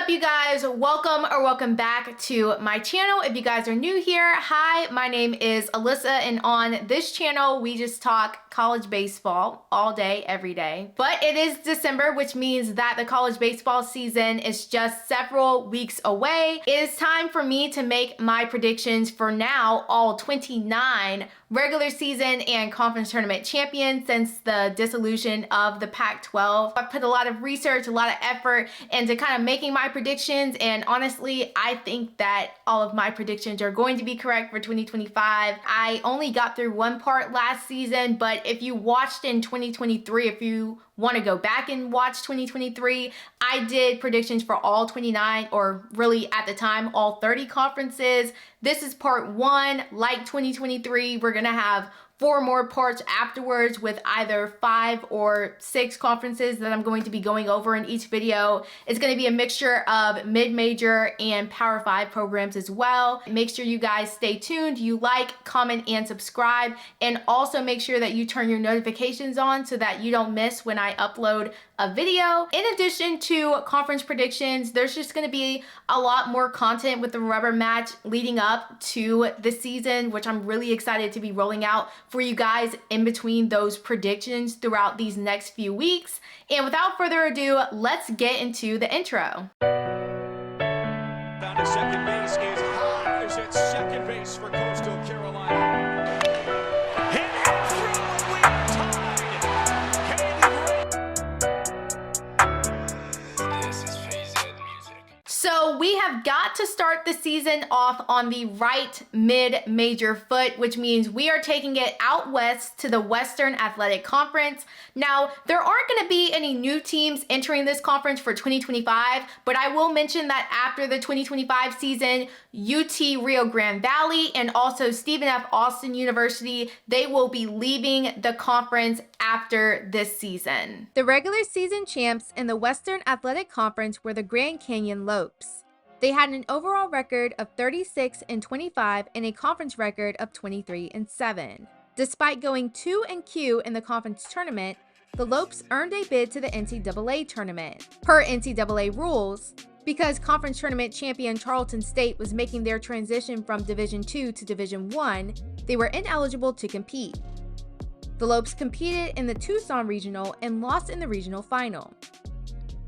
up, you guys? Welcome back to my channel. If you guys are new here, hi, my name is Alyssa, and on this channel we just talk college baseball all day, every day. But it is December, which means that the college baseball season is just several weeks away. It is time for me to make my predictions for now all 29 regular season and conference tournament champions since the dissolution of the Pac-12. I put a lot of research, a lot of effort into kind of making my predictions, and honestly, I think that all of my predictions are going to be correct for 2025. I only got through one part last season, but if you watched in 2023, if you want to go back and watch 2023, I did predictions for all 29, or really at the time, all 30 conferences. This is part one. Like 2023, we're gonna have 4 more parts afterwards with either 5 or 6 conferences that I'm going to be going over in each video. It's going to be a mixture of mid-major and Power 5 programs as well. Make sure you guys stay tuned, you like, comment, and subscribe, and also make sure that you turn your notifications on so that you don't miss when I upload a video. In addition to conference predictions, there's just going to be a lot more content with the rubber match leading up to the season, which I'm really excited to be rolling out for you guys in between those predictions throughout these next few weeks. And without further ado, let's get into the intro. Down to second base is Hodge at second base for Coastal Carolina. Hit and throw, and we are tied. This is Phase Ed Music. So we have got to start the season off on the right mid-major foot, which means we are taking it out west to the Western Athletic Conference. Now, there aren't going to be any new teams entering this conference for 2025, but I will mention that after the 2025 season, UT Rio Grande Valley and also Stephen F. Austin University, they will be leaving the conference after this season. The regular season champs in the Western Athletic Conference were the Grand Canyon Lopes. They had an overall record of 36-25 and a conference record of 23-7. Despite going 2-Q in the conference tournament, the Lopes earned a bid to the NCAA tournament. Per NCAA rules, because conference tournament champion Charleston State was making their transition from Division II to Division I, they were ineligible to compete. The Lopes competed in the Tucson Regional and lost in the regional final.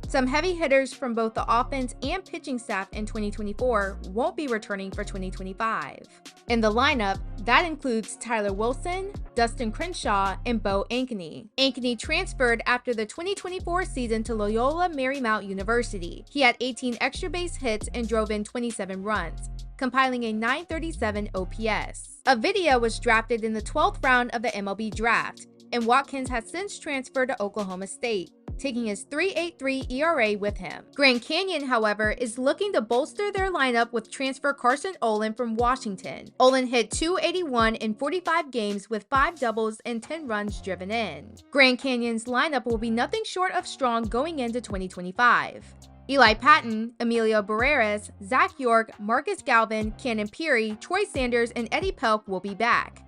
Some heavy hitters from both the offense and pitching staff in 2024 won't be returning for 2025. In the lineup, that includes Tyler Wilson, Dustin Crenshaw, and Bo Ankeny. Ankeny transferred after the 2024 season to Loyola Marymount University. He had 18 extra base hits and drove in 27 runs, compiling a .937 OPS. A video was drafted in the 12th round of the MLB draft, and Watkins has since transferred to Oklahoma State, taking his .383 ERA with him. Grand Canyon, however, is looking to bolster their lineup with transfer Carson Olin from Washington. Olin hit .281 in 45 games with 5 doubles and 10 runs driven in. Grand Canyon's lineup will be nothing short of strong going into 2025. Eli Patton, Emilio Barreras, Zach York, Marcus Galvin, Cannon Peary, Troy Sanders, and Eddie Pelk will be back.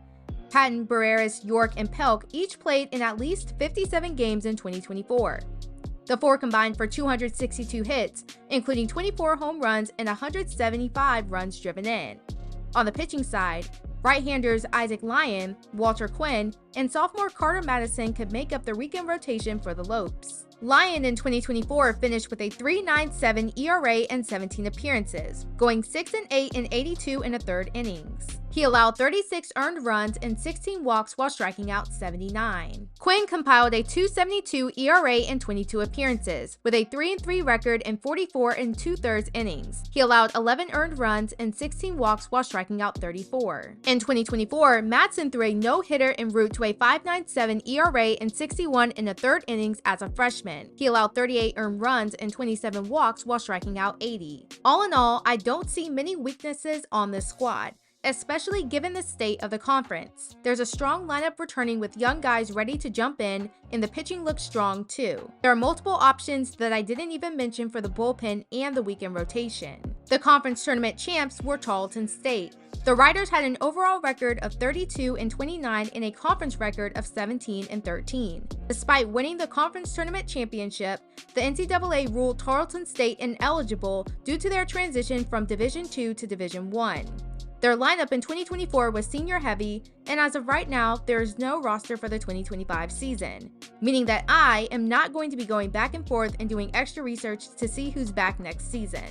Patton, Barreras, York, and Pelk each played in at least 57 games in 2024. The 4 combined for 262 hits, including 24 home runs and 175 runs driven in. On the pitching side, right-handers Isaac Lyon, Walter Quinn, and sophomore Carter Madison could make up the weekend rotation for the Lopes. Lyon in 2024 finished with a .397 ERA and 17 appearances, going 6-8 in 82 and a third innings. He allowed 36 earned runs and 16 walks while striking out 79. Quinn compiled a .272 ERA in 22 appearances, with a 3-3 record in 44 and 2/3 innings. He allowed 11 earned runs and 16 walks while striking out 34. In 2024, Madsen threw a no-hitter en route to a .597 ERA and 61 and a third innings as a freshman. He allowed 38 earned runs and 27 walks while striking out 80. All in all, I don't see many weaknesses on this squad, especially given the state of the conference. There's a strong lineup returning with young guys ready to jump in, and the pitching looks strong too. There are multiple options that I didn't even mention for the bullpen and the weekend rotation. The conference tournament champs were Charleston State. The Riders had an overall record of 32-29 and a conference record of 17-13. Despite winning the conference tournament championship, the NCAA ruled Tarleton State ineligible due to their transition from Division II to Division I. Their lineup in 2024 was senior heavy, and as of right now, there is no roster for the 2025 season, meaning that I am not going to be going back and forth and doing extra research to see who's back next season.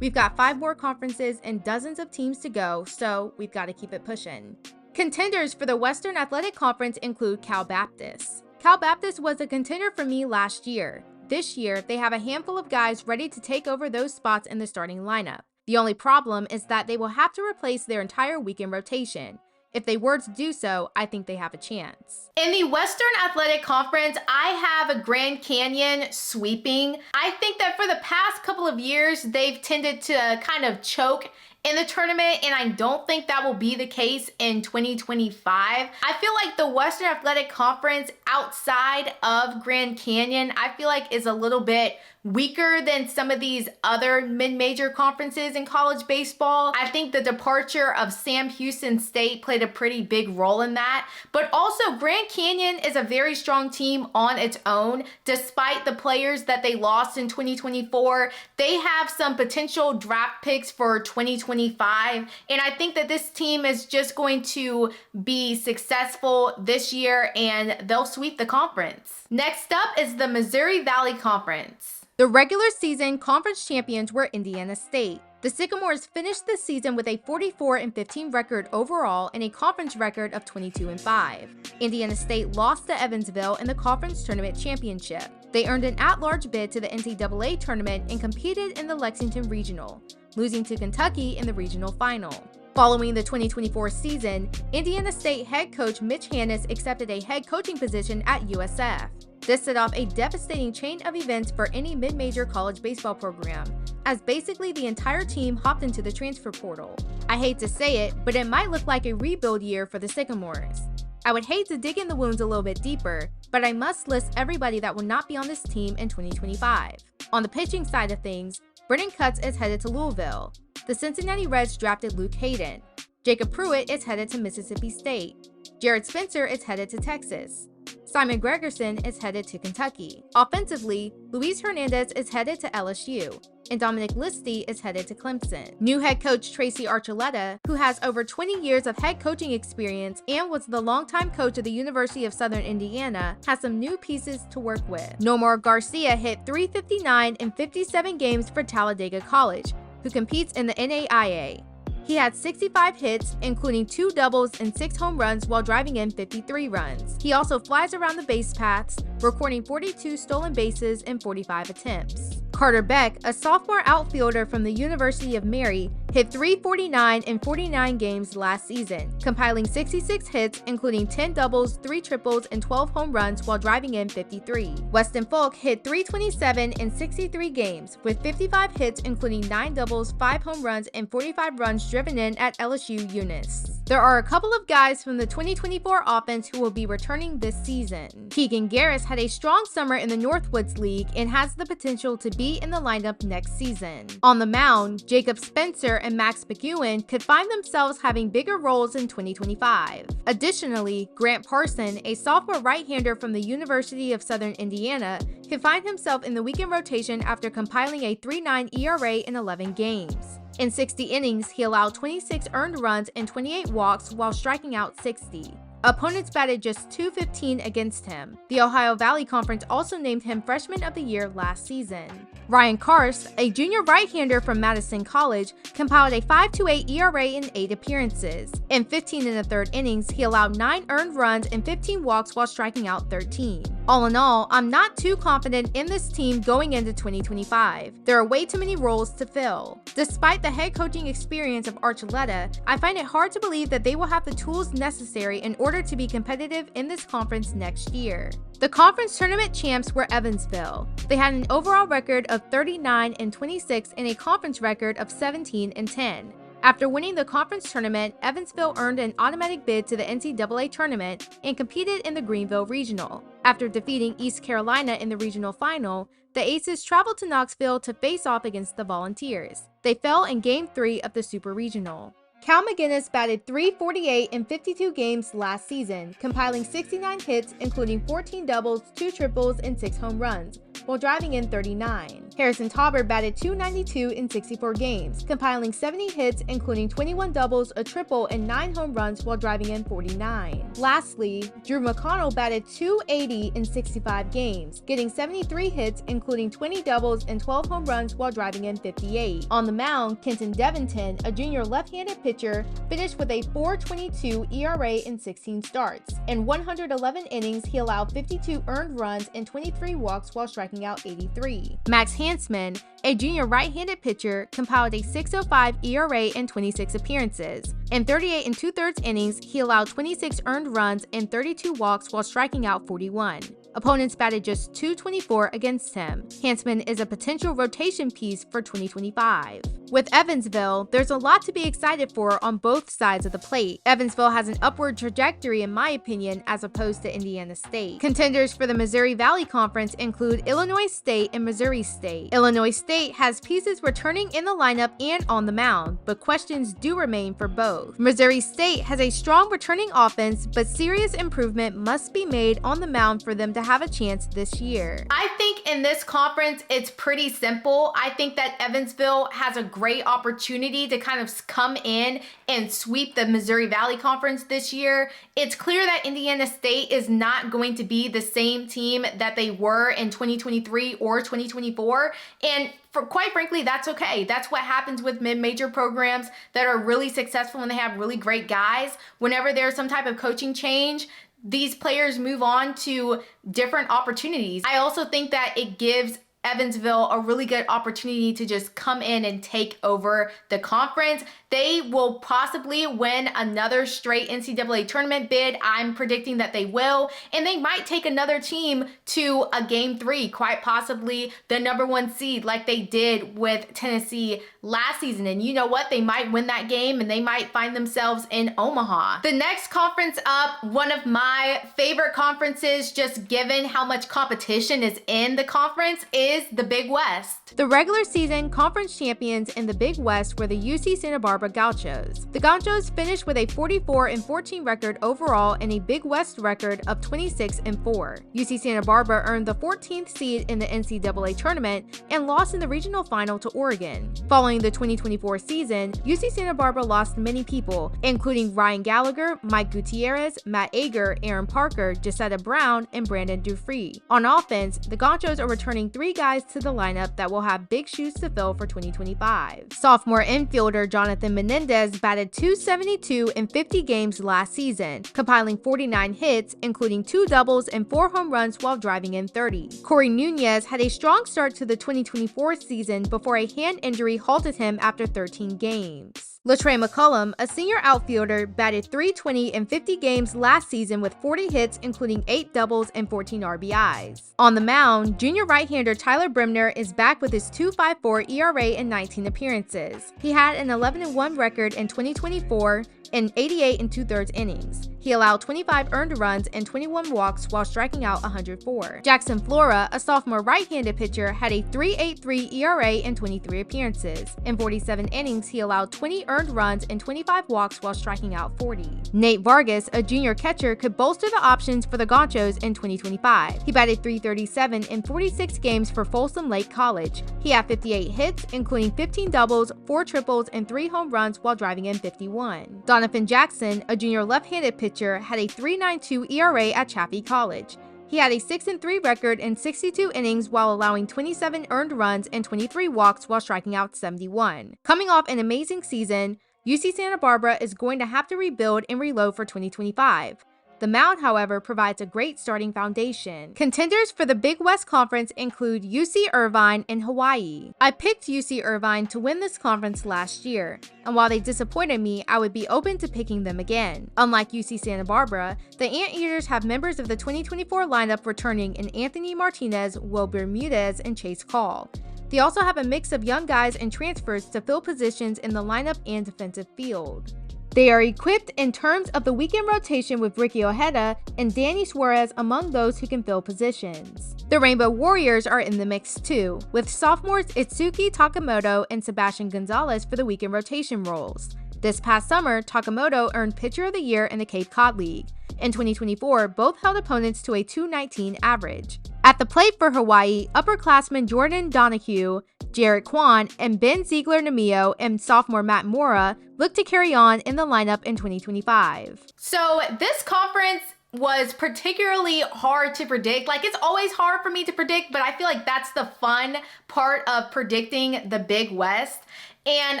We've got 5 more conferences and dozens of teams to go, so we've got to keep it pushing. Contenders for the Western Athletic Conference include Cal Baptist. Cal Baptist was a contender for me last year. This year, they have a handful of guys ready to take over those spots in the starting lineup. The only problem is that they will have to replace their entire weekend rotation. If they were to do so, I think they have a chance. In the Western Athletic Conference, I have a Grand Canyon sweeping. I think that for the past couple of years, they've tended to kind of choke in the tournament, and I don't think that will be the case in 2025. I feel like the Western Athletic Conference outside of Grand Canyon, I feel like is a little bit weaker than some of these other mid-major conferences in college baseball. I think the departure of Sam Houston State played a pretty big role in that, but also Grand Canyon is a very strong team on its own. Despite the players that they lost in 2024, they have some potential draft picks for 2025, and I think that this team is just going to be successful this year and they'll sweep the conference. Next up is the Missouri Valley Conference. The regular season conference champions were Indiana State. The Sycamores finished the season with a 44-15 record overall and a conference record of 22-5. Indiana State lost to Evansville in the conference tournament championship. They earned an at-large bid to the NCAA tournament and competed in the Lexington Regional, losing to Kentucky in the regional final. Following the 2024 season, Indiana State head coach Mitch Hannes accepted a head coaching position at USF. This set off a devastating chain of events for any mid-major college baseball program, as basically the entire team hopped into the transfer portal. I hate to say it, but it might look like a rebuild year for the Sycamores. I would hate to dig in the wounds a little bit deeper, but I must list everybody that will not be on this team in 2025. On the pitching side of things, Brennan Cutts is headed to Louisville. The Cincinnati Reds drafted Luke Hayden. Jacob Pruitt is headed to Mississippi State. Jared Spencer is headed to Texas. Simon Gregerson is headed to Kentucky. Offensively, Luis Hernandez is headed to LSU, and Dominic Listy is headed to Clemson. New head coach Tracy Archuleta, who has over 20 years of head coaching experience and was the longtime coach of the University of Southern Indiana, has some new pieces to work with. Nomar Garcia hit .359 in 57 games for Talladega College, who competes in the NAIA. He had 65 hits, including 2 doubles and 6 home runs while driving in 53 runs. He also flies around the base paths, recording 42 stolen bases in 45 attempts. Carter Beck, a sophomore outfielder from the University of Mary, hit .349 in 49 games last season, compiling 66 hits, including 10 doubles, 3 triples, and 12 home runs while driving in 53. Weston Folk hit .327 in 63 games, with 55 hits, including 9 doubles, 5 home runs, and 45 runs driven in at LSU Eunice. There are a couple of guys from the 2024 offense who will be returning this season. Keegan Garris had a strong summer in the Northwoods League and has the potential to be in the lineup next season. On the mound, Jacob Spencer and Max McEwen could find themselves having bigger roles in 2025. Additionally, Grant Parson, a sophomore right-hander from the University of Southern Indiana, could find himself in the weekend rotation after compiling a 3.9 ERA in 11 games. In 60 innings, he allowed 26 earned runs and 28 walks while striking out 60. Opponents batted just .215 against him. The Ohio Valley Conference also named him Freshman of the Year last season. Ryan Karst, a junior right-hander from Madison College, compiled a 5.28 ERA in 8 appearances. In 15 1/3 innings, he allowed 9 earned runs and 15 walks while striking out 13. All in all, I'm not too confident in this team going into 2025. There are way too many roles to fill. Despite the head coaching experience of Archuleta, I find it hard to believe that they will have the tools necessary in order to be competitive in this conference next year. The conference tournament champs were Evansville. They had an overall record of 39-26 and a conference record of 17-10. After winning the conference tournament, Evansville earned an automatic bid to the NCAA tournament and competed in the Greenville Regional. After defeating East Carolina in the regional final, the Aces traveled to Knoxville to face off against the Volunteers. They fell in Game 3 of the Super Regional. Cal McGinnis batted .348 in 52 games last season, compiling 69 hits, including 14 doubles, 2 triples, and 6 home runs, while driving in 39. Harrison Tauber batted .292 in 64 games, compiling 70 hits, including 21 doubles, a triple, and 9 home runs while driving in 49. Lastly, Drew McConnell batted .280 in 65 games, getting 73 hits, including 20 doubles and 12 home runs while driving in 58. On the mound, Kenton Devington, a junior left-handed pitcher, finished with a .422 ERA in 16 starts. In 111 innings, he allowed 52 earned runs and 23 walks while striking out 83. Max Hansman, a junior right-handed pitcher, compiled a .605 ERA in 26 appearances. In 38 2/3 innings, he allowed 26 earned runs and 32 walks while striking out 41. Opponents batted just .224 against him. Hansman is a potential rotation piece for 2025. With Evansville, there's a lot to be excited for on both sides of the plate. Evansville has an upward trajectory in my opinion as opposed to Indiana State. Contenders for the Missouri Valley Conference include Illinois State and Missouri State. Illinois State has pieces returning in the lineup and on the mound, but questions do remain for both. Missouri State has a strong returning offense, but serious improvement must be made on the mound for them to have a chance this year. I think in this conference, it's pretty simple. I think that Evansville has a great opportunity to kind of come in and sweep the Missouri Valley Conference this year. It's clear that Indiana State is not going to be the same team that they were in 2023 or 2024. And quite frankly, that's okay. That's what happens with mid-major programs that are really successful and they have really great guys. Whenever there's some type of coaching change, these players move on to different opportunities. I also think that it gives Evansville a really good opportunity to just come in and take over the conference. They will possibly win another straight NCAA tournament bid. I'm predicting that they will, and they might take another team to a game 3, quite possibly the #1 seed like they did with Tennessee last season. And you know what? They might win that game and they might find themselves in Omaha. The next conference up, one of my favorite conferences, just given how much competition is in the conference, is the Big West. The regular season conference champions in the Big West were the UC Santa Barbara Gauchos. The Gauchos finished with a 44-14 record overall and a Big West record of 26-4. UC Santa Barbara earned the 14th seed in the NCAA tournament and lost in the regional final to Oregon. Following the 2024 season, UC Santa Barbara lost many people, including Ryan Gallagher, Mike Gutierrez, Matt Ager, Aaron Parker, Jacetta Brown, and Brandon Dufree. On offense, the Gauchos are returning 3 guys to the lineup that will have big shoes to fill for 2025. Sophomore infielder Jonathan Menendez batted .272 in 50 games last season, compiling 49 hits, including 2 doubles and 4 home runs while driving in 30. Corey Nunez had a strong start to the 2024 season before a hand injury halted him after 13 games. Latrey McCullum, a senior outfielder, batted .320 in 50 games last season with 40 hits, including 8 doubles and 14 RBIs. On the mound, junior right-hander Tyler Bremner is back with his .254 ERA in 19 appearances. He had an 11-1 record in 2024 in 88 2/3 innings. He allowed 25 earned runs and 21 walks while striking out 104. Jackson Flora, a sophomore right-handed pitcher, had a .383 ERA in 23 appearances. In 47 innings, he allowed 20 earned runs and 25 walks while striking out 40. Nate Vargas, a junior catcher, could bolster the options for the Gauchos in 2025. He batted .337 in 46 games for Folsom Lake College. He had 58 hits, including 15 doubles, 4 triples, and 3 home runs while driving in 51. Donovan Jackson, a junior left-handed pitcher, had a .392 ERA at Chaffey College. He had a 6-3 record in 62 innings while allowing 27 earned runs and 23 walks while striking out 71. Coming off an amazing season, UC Santa Barbara is going to have to rebuild and reload for 2025. The mound, however, provides a great starting foundation. Contenders for the Big West Conference include UC Irvine and Hawaii. I picked UC Irvine to win this conference last year, and while they disappointed me, I would be open to picking them again. Unlike UC Santa Barbara, the Anteaters have members of the 2024 lineup returning in Anthony Martinez, Will Bermudez, and Chase Call. They also have a mix of young guys and transfers to fill positions in the lineup and defensive field. They are equipped in terms of the weekend rotation with Ricky Ojeda and Danny Suarez among those who can fill positions. The Rainbow Warriors are in the mix too, with sophomores Itsuki Takamoto and Sebastian Gonzalez for the weekend rotation roles. This past summer, Takamoto earned Pitcher of the Year in the Cape Cod League. In 2024, both held opponents to a .219 average. At the plate for Hawaii, upperclassmen Jordan Donahue, Jarrett Kwan, and Ben Ziegler-Namio and sophomore Matt Mora look to carry on in the lineup in 2025. So this conference was particularly hard to predict. Like, it's always hard for me to predict, but I feel like that's the fun part of predicting the Big West. And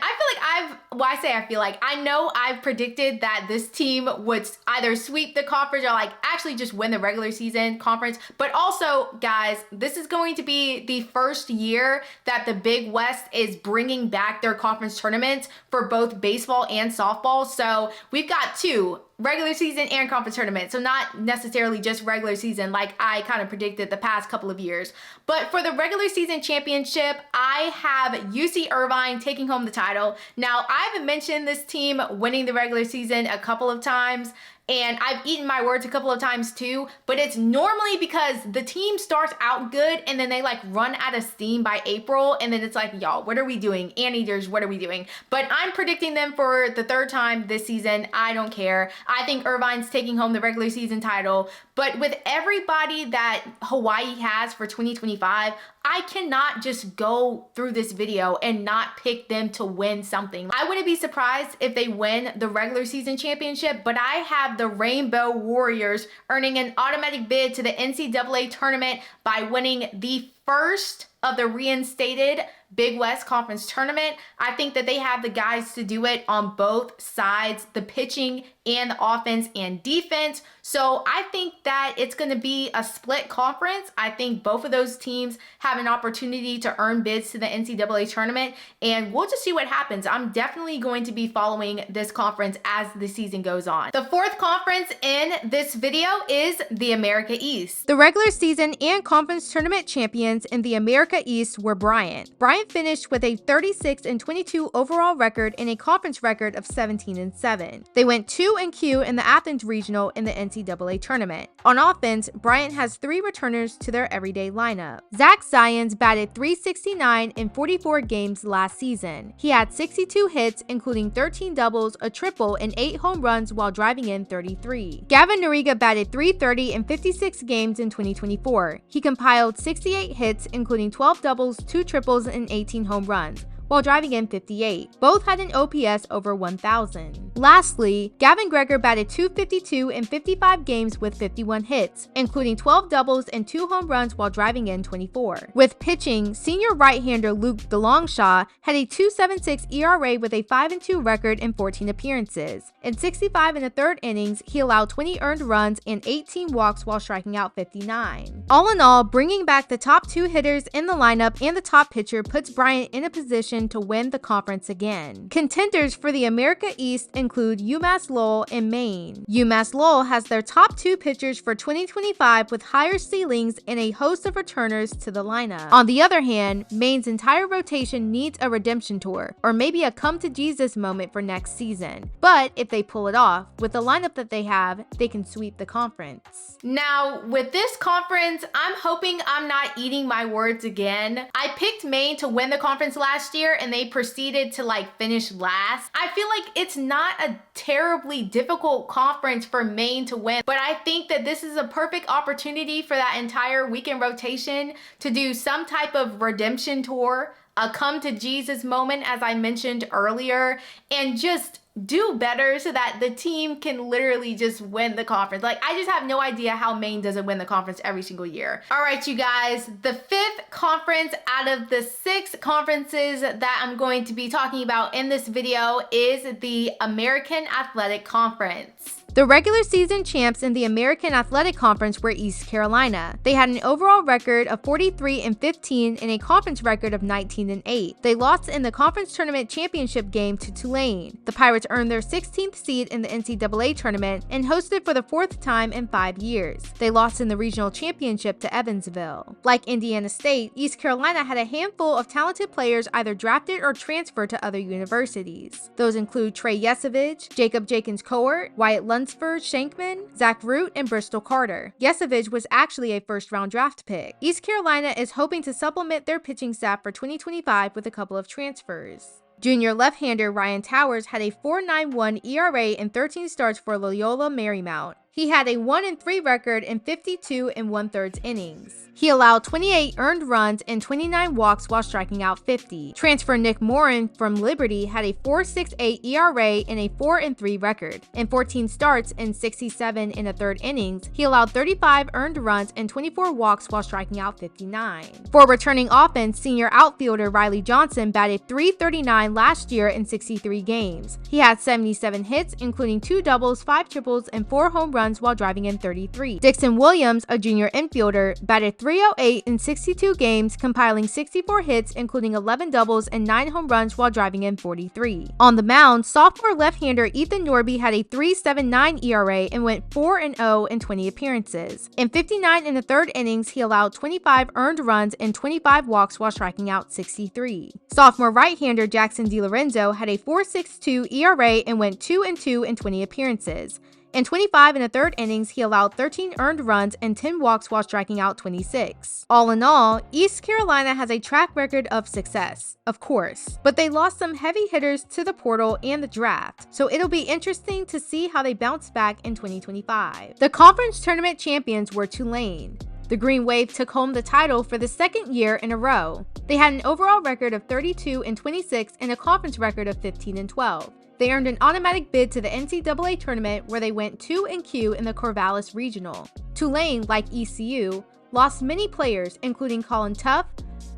I feel like I know I've predicted that this team would either sweep the conference or like actually just win the regular season conference. But also, guys, this is going to be the first year that the Big West is bringing back their conference tournaments for both baseball and softball. So we've got two regular season and conference tournament. So not necessarily just regular season like I kind of predicted the past couple of years. But for the regular season championship, I have UC Irvine taking home the title. Now, I've mentioned this team winning the regular season a couple of times, and I've eaten my words a couple of times too, but it's normally because the team starts out good and then they like run out of steam by April, and then it's like, y'all, what are we doing? Anteaters, what are we doing? But I'm predicting them for the third time this season. I don't care. I think Irvine's taking home the regular season title, but with everybody that Hawaii has for 2025, I cannot just go through this video and not pick them to win something. I wouldn't be surprised if they win the regular season championship, but I have the Rainbow Warriors earning an automatic bid to the NCAA tournament by winning the first of the reinstated Big West Conference tournament. I think that they have the guys to do it on both sides, the pitching and the offense and defense. So I think that it's going to be a split conference. I think both of those teams have an opportunity to earn bids to the NCAA tournament, and we'll just see what happens. I'm definitely going to be following this conference as the season goes on. The fourth conference in this video is the America East. The regular season and conference tournament champions in the America East were Bryant. Bryant finished with a 36-22 overall record and a conference record of 17-7. They went 2-Q in the Athens Regional in the NCAA tournament. On offense, Bryant has 3 returners to their everyday lineup. Zach Zions batted .369 in 44 games last season. He had 62 hits, including 13 doubles, a triple, and 8 home runs while driving in 33. Gavin Noriga batted .330 in 56 games in 2024. He compiled 68 hits, including 12 doubles, 2 triples, and 18 home runs, while driving in 58. Both had an OPS over 1,000. Lastly, Gavin Gregor batted .252 in 55 games with 51 hits, including 12 doubles and 2 home runs while driving in 24. With pitching, senior right-hander Luke DeLongchamp had a .276 ERA with a 5-2 record in 14 appearances. In 65 1/3 innings, he allowed 20 earned runs and 18 walks while striking out 59. All in all, bringing back the top 2 hitters in the lineup and the top pitcher puts Bryant in a position to win the conference again. Contenders for the America East include UMass Lowell and Maine. UMass Lowell has their top 2 pitchers for 2025 with higher ceilings and a host of returners to the lineup. On the other hand, Maine's entire rotation needs a redemption tour, or maybe a come to Jesus moment for next season. But if they pull it off, with the lineup that they have, they can sweep the conference. Now, with this conference, I'm hoping I'm not eating my words again. I picked Maine to win the conference last year, and they proceeded to like finish last. I feel like it's not a terribly difficult conference for Maine to win, but I think that this is a perfect opportunity for that entire weekend rotation to do some type of redemption tour, a come to Jesus moment, as I mentioned earlier, and just do better so that the team can literally just win the conference. Like, I just have no idea how Maine doesn't win the conference every single year. All right, you guys, the 5th conference out of the 6 conferences that I'm going to be talking about in this video is the American Athletic Conference. The regular season champs in the American Athletic Conference were East Carolina. They had an overall record of 43-15 and a conference record of 19-8. They lost in the conference tournament championship game to Tulane. The Pirates earned their 16th seed in the NCAA tournament and hosted for the 4th time in 5 years. They lost in the regional championship to Evansville. Like Indiana State, East Carolina had a handful of talented players either drafted or transferred to other universities. Those include Trey Yesavage, Jacob Jenkins-Cohort, Wyatt Lunsford Shankman, Zach Root, and Bristol Carter. Yesavage was actually a first-round draft pick. East Carolina is hoping to supplement their pitching staff for 2025 with a couple of transfers. Junior left-hander Ryan Towers had a .491 ERA in 13 starts for Loyola Marymount. He had a 1-3 record in 52 1/3 innings. He allowed 28 earned runs and 29 walks while striking out 50. Transfer Nick Morin from Liberty had a .468 ERA and a 4-3 record. In 14 starts and 67 1/3 innings, he allowed 35 earned runs and 24 walks while striking out 59. For returning offense, senior outfielder Riley Johnson batted .339 last year in 63 games. He had 77 hits, including 2 doubles, 5 triples, and 4 home runs while driving in 33. Dixon Williams, a junior infielder, batted .308 in 62 games, compiling 64 hits, including 11 doubles and 9 home runs while driving in 43. On the mound, sophomore left-hander Ethan Norby had a .379 ERA and went 4-0 in 20 appearances. In 59 1/3 innings, he allowed 25 earned runs and 25 walks while striking out 63. Sophomore right-hander Jackson DiLorenzo had a .462 ERA and went 2-2 in 20 appearances. In 25 1/3 innings, he allowed 13 earned runs and 10 walks while striking out 26. All in all, East Carolina has a track record of success, of course, but they lost some heavy hitters to the portal and the draft, so it'll be interesting to see how they bounce back in 2025. The conference tournament champions were Tulane. The Green Wave took home the title for the second year in a row. They had an overall record of 32-26 and a conference record of 15-12. They earned an automatic bid to the NCAA tournament where they went 2-Q in the Corvallis Regional. Tulane, like ECU, lost many players including Colin Tuff,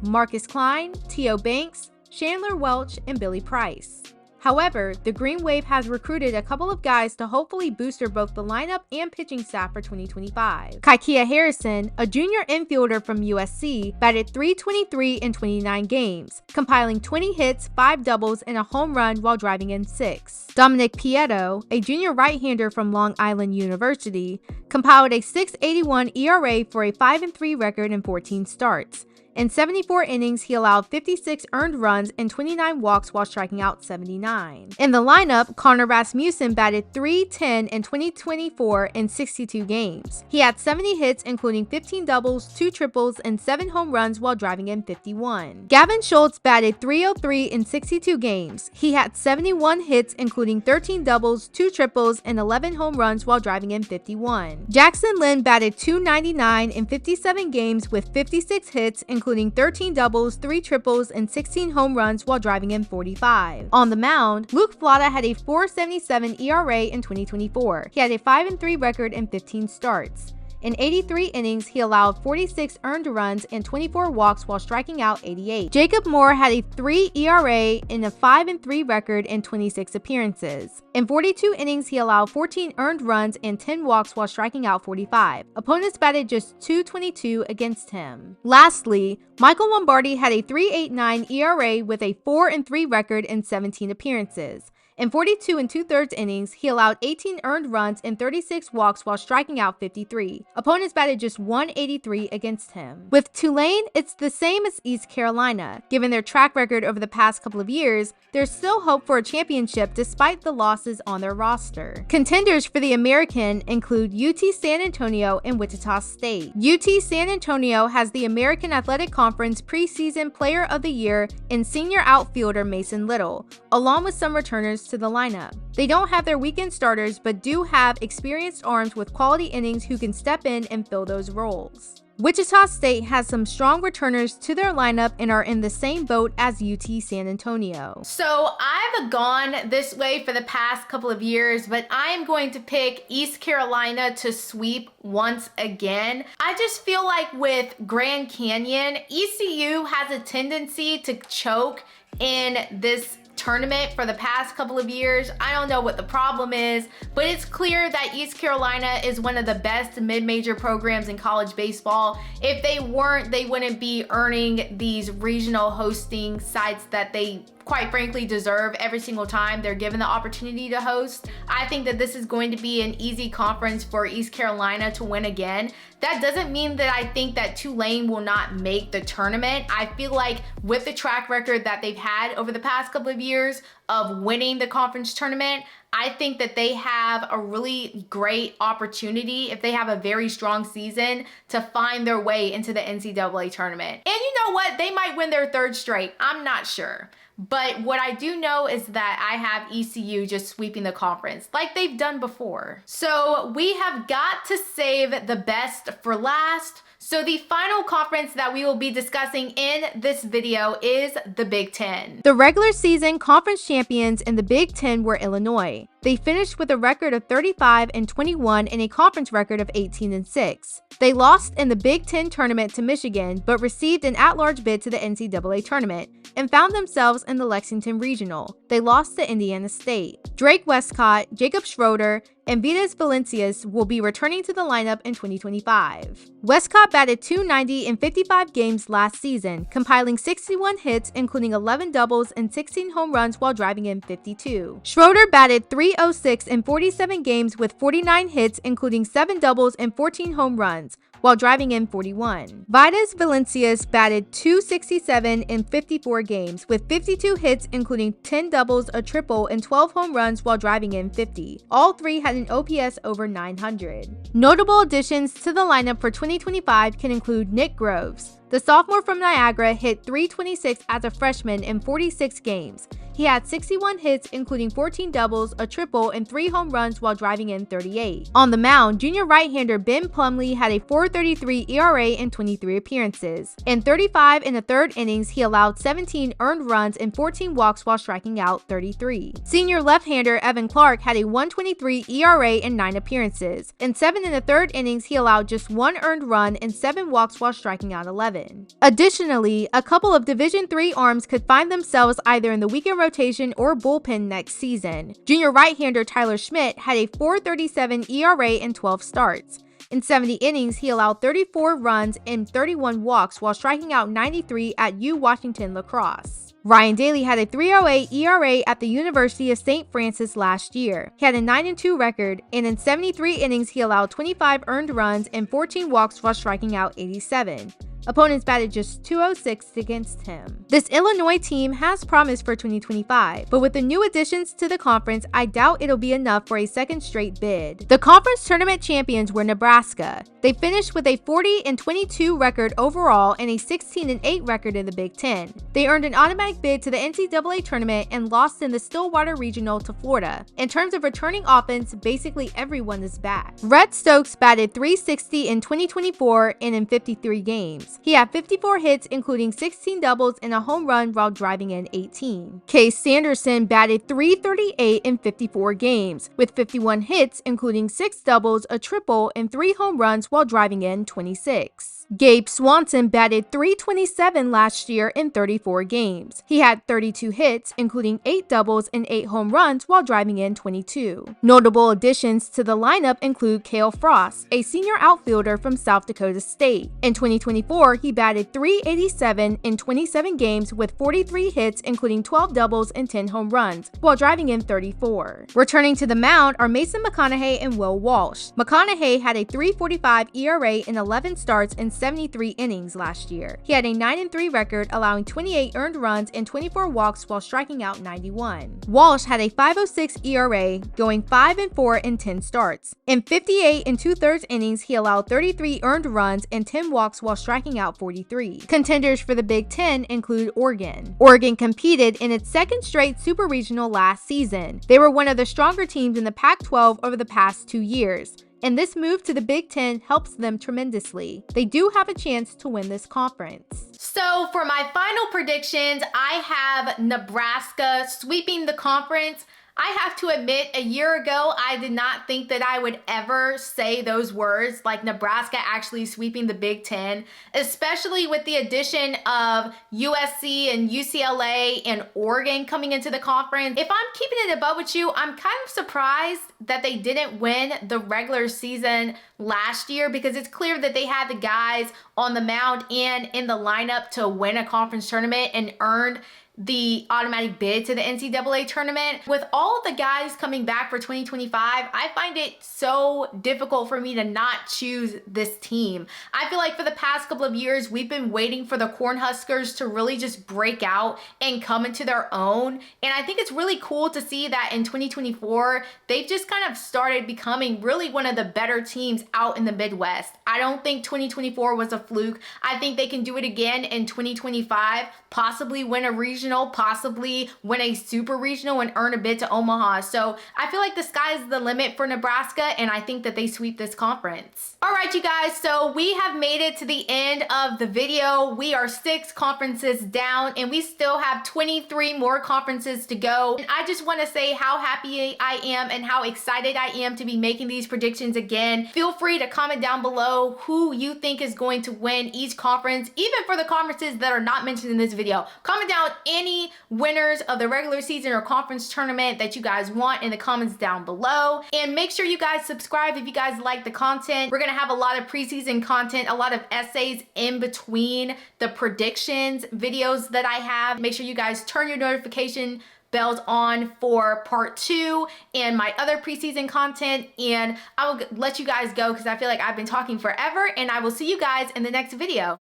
Marcus Klein, T.O. Banks, Chandler Welch, and Billy Price. However, the Green Wave has recruited a couple of guys to hopefully booster both the lineup and pitching staff for 2025. Kaikia Harrison, a junior infielder from USC, batted .323 in 29 games, compiling 20 hits, 5 doubles, and a home run while driving in 6. Dominic Pietto, a junior right-hander from Long Island University, compiled a .681 ERA for a 5-3 record in 14 starts. In 74 innings, he allowed 56 earned runs and 29 walks while striking out 79. In the lineup, Connor Rasmussen batted .310 in 2024 in 62 games. He had 70 hits, including 15 doubles, 2 triples, and 7 home runs while driving in 51. Gavin Schultz batted .303 in 62 games. He had 71 hits, including 13 doubles, 2 triples, and 11 home runs while driving in 51. Jackson Lynn batted .299 in 57 games with 56 hits, including 13 doubles, 3 triples, and 16 home runs while driving in 45. On the mound, Luke Flata had a .477 ERA in 2024. He had a 5-3 record in 15 starts. In 83 innings, he allowed 46 earned runs and 24 walks while striking out 88. Jacob Moore had a .3 ERA and a 5-3 record in 26 appearances. In 42 innings, he allowed 14 earned runs and 10 walks while striking out 45. Opponents batted just .222 against him. Lastly, Michael Lombardi had a .389 ERA with a 4-3 record in 17 appearances. In 42 2/3 innings, he allowed 18 earned runs and 36 walks while striking out 53. Opponents batted just .183 against him. With Tulane, it's the same as East Carolina. Given their track record over the past couple of years, there's still hope for a championship despite the losses on their roster. Contenders for the American include UT San Antonio and Wichita State. UT San Antonio has the American Athletic Conference preseason player of the year in senior outfielder Mason Little, along with some returners to the lineup. They don't have their weekend starters, but do have experienced arms with quality innings who can step in and fill those roles. Wichita State has some strong returners to their lineup and are in the same boat as UT San Antonio. So I've gone this way for the past couple of years, but I am going to pick East Carolina to sweep once again. I just feel like with Grand Canyon, ECU has a tendency to choke in this tournament for the past couple of years. I don't know what the problem is, but it's clear that East Carolina is one of the best mid-major programs in college baseball. If they weren't, they wouldn't be earning these regional hosting sites that they quite frankly deserve every single time they're given the opportunity to host. I think that this is going to be an easy conference for East Carolina to win again. That doesn't mean that I think that Tulane will not make the tournament. I feel like with the track record that they've had over the past couple of years of winning the conference tournament, I think that they have a really great opportunity, if they have a very strong season, to find their way into the NCAA tournament. And you know what? They might win their third straight. I'm not sure. But what I do know is that I have ECU just sweeping the conference like they've done before. So we have got to save the best for last. So the final conference that we will be discussing in this video is the Big Ten. The regular season conference champions in the Big Ten were Illinois. They finished with a record of 35-21 and a conference record of 18-6. They lost in the Big Ten tournament to Michigan, but received an at-large bid to the NCAA tournament and found themselves in the Lexington Regional. They lost to Indiana State. Drake Westcott, Jacob Schroeder, and Vitas Valencias will be returning to the lineup in 2025. Westcott batted .290 in 55 games last season, compiling 61 hits, including 11 doubles and 16 home runs while driving in 52. Schroeder batted .306 in 47 games with 49 hits, including 7 doubles and 14 home runs, while driving in 41. Vitas Valencias batted .267 in 54 games, with 52 hits, including 10 doubles, a triple, and 12 home runs while driving in 50. All three had an OPS over 900. Notable additions to the lineup for 2025 can include Nick Groves. The sophomore from Niagara hit .326 as a freshman in 46 games. He had 61 hits, including 14 doubles, a triple, and 3 home runs while driving in 38. On the mound, junior right-hander Ben Plumlee had a .433 ERA in 23 appearances. In 35 and a third innings, he allowed 17 earned runs and 14 walks while striking out 33. Senior left-hander Evan Clark had a .123 ERA in 9 appearances. In 7 and a third innings, he allowed just 1 earned run and 7 walks while striking out 11. Additionally, a couple of Division III arms could find themselves either in the weekend rotation or bullpen next season. Junior right-hander Tyler Schmidt had a .437 ERA in 12 starts. In 70 innings, he allowed 34 runs and 31 walks while striking out 93 at U Washington Lacrosse. Ryan Daly had a .308 ERA at the University of St. Francis last year. He had a 9-2 record, and in 73 innings, he allowed 25 earned runs and 14 walks while striking out 87. Opponents batted just .206 against him. This Illinois team has promise for 2025, but with the new additions to the conference, I doubt it'll be enough for a second straight bid. The conference tournament champions were Nebraska. They finished with a 40-22 record overall and a 16-8 record in the Big Ten. They earned an automatic bid to the NCAA tournament and lost in the Stillwater Regional to Florida. In terms of returning offense, basically everyone is back. Rhett Stokes batted .360 in 2024 and in 53 games. He had 54 hits, including 16 doubles and a home run while driving in 18. Case Sanderson batted .338 in 54 games, with 51 hits, including 6 doubles, a triple, and 3 home runs while driving in 26. Gabe Swanson batted .327 last year in 34 games. He had 32 hits, including 8 doubles and 8 home runs while driving in 22. Notable additions to the lineup include Cale Frost, a senior outfielder from South Dakota State. In 2024, he batted .387 in 27 games with 43 hits, including 12 doubles and 10 home runs, while driving in 34. Returning to the mound are Mason McConaughey and Will Walsh. McConaughey had a .345 ERA in 11 starts and 73 innings last year. He had a 9-3 record, allowing 28 earned runs and 24 walks while striking out 91. Walsh had a .506 ERA, going 5-4 in 10 starts. In 58 and 2/3 innings, he allowed 33 earned runs and 10 walks while striking out 43. Contenders for the Big Ten include Oregon. Oregon competed in its second straight Super Regional last season. They were one of the stronger teams in the Pac-12 over the past 2 years, and this move to the Big Ten helps them tremendously. They do have a chance to win this conference. So for my final predictions, I have Nebraska sweeping the conference. I have to admit, a year ago, I did not think that I would ever say those words, like Nebraska actually sweeping the Big Ten, especially with the addition of USC and UCLA and Oregon coming into the conference. If I'm keeping it above with you, I'm kind of surprised that they didn't win the regular season last year, because it's clear that they had the guys on the mound and in the lineup to win a conference tournament and earned the automatic bid to the NCAA tournament. With all of the guys coming back for 2025, I find it so difficult for me to not choose this team. I feel like for the past couple of years, we've been waiting for the Cornhuskers to really just break out and come into their own. And I think it's really cool to see that in 2024, they've just kind of started becoming really one of the better teams out in the Midwest. I don't think 2024 was a fluke. I think they can do it again in 2025, possibly win a regional, possibly win a super regional and earn a bid to Omaha. So I feel like the sky's the limit for Nebraska, and I think that they sweep this conference. All right, you guys, so we have made it to the end of the video. We are 6 conferences down, and we still have 23 more conferences to go. And I just want to say how happy I am and how excited I am to be making these predictions again. Feel free to comment down below who you think is going to win each conference, even for the conferences that are not mentioned in this video. Comment down any winners of the regular season or conference tournament that you guys want in the comments down below. And make sure you guys subscribe if you guys like the content. We're going to have a lot of preseason content, a lot of essays in between the predictions videos that I have. Make sure you guys turn your notification bells on for part 2 and my other preseason content. And I will let you guys go because I feel like I've been talking forever, and I will see you guys in the next video.